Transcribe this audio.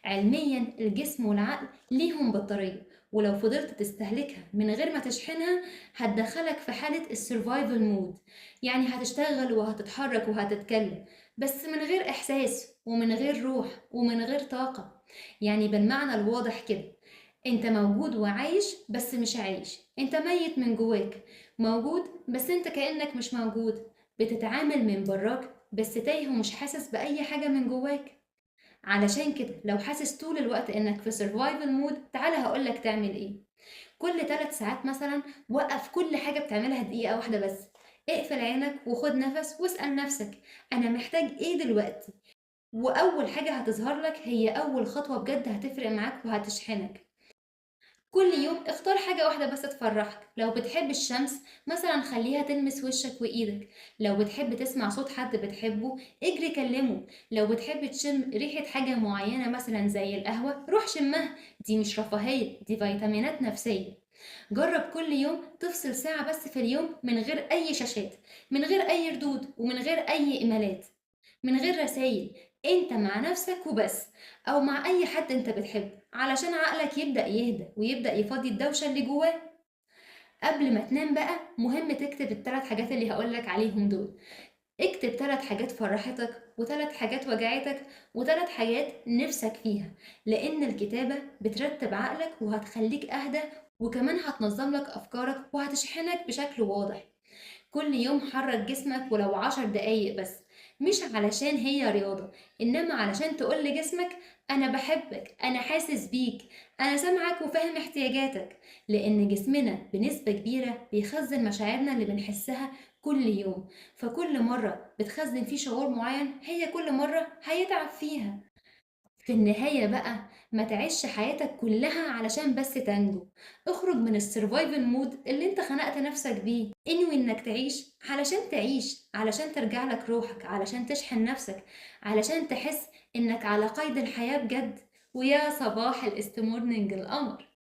علميا الجسم والعقل ليهم بطارية، ولو فضلت تستهلكها من غير ما تشحنها هتدخلك في حالة السرفايفل مود، يعني هتشتغل وهتتحرك وهتتكلم بس من غير إحساس ومن غير روح ومن غير طاقة. يعني بالمعنى الواضح كده، انت موجود وعايش بس مش عايش، انت ميت من جواك، موجود بس انت كأنك مش موجود، بتتعامل من براك بس تايه ومش حاسس بأي حاجة من جواك. علشان كده لو حاسس طول الوقت انك في survival مود، تعالى هقولك تعمل ايه. كل 3 ساعات مثلا وقف كل حاجة بتعملها دقيقة واحدة بس، اقفل عينك وخد نفس واسأل نفسك انا محتاج ايه دلوقتي، واول حاجة هتظهر لك هي اول خطوة بجد هتفرق معاك وهتشحنك. كل يوم اختار حاجة واحدة بس تفرحك، لو بتحب الشمس مثلا خليها تلمس وشك وإيدك، لو بتحب تسمع صوت حد بتحبه اجري كلمه، لو بتحب تشم ريحة حاجة معينة مثلا زي القهوة روح شمها، دي مش رفاهية، دي فيتامينات نفسية. جرب كل يوم تفصل ساعة بس في اليوم من غير أي شاشات، من غير أي ردود ومن غير أي إيميلات، من غير رسايل، انت مع نفسك وبس، او مع اي حد انت بتحبه، علشان عقلك يبدأ يهدى ويبدأ يفضي الدوشة اللي جواه. قبل ما تنام بقى مهم تكتب الثلاث حاجات اللي هقولك عليهم دول، اكتب 3 حاجات فرحتك و3 حاجات وجعتك و3 حاجات نفسك فيها، لان الكتابة بترتب عقلك وهتخليك اهدى، وكمان هتنظم لك افكارك وهتشحنك بشكل واضح. كل يوم حرك جسمك ولو 10 دقايق بس، مش علشان هي رياضة، إنما علشان تقول لجسمك أنا بحبك، أنا حاسس بيك، أنا سامعك وفاهم احتياجاتك، لأن جسمنا بنسبة كبيرة بيخزن مشاعرنا اللي بنحسها كل يوم، فكل مرة بتخزن فيه شعور معين هي كل مرة هيتعب فيها. في النهاية بقى ما تعيش حياتك كلها علشان بس تنجو، اخرج من السرفايفل مود اللي انت خنقت نفسك بيه، انوي انك تعيش علشان تعيش، علشان ترجع لك روحك، علشان تشحن نفسك، علشان تحس انك على قيد الحياة بجد. ويا صباح الاستمورنينج القمر.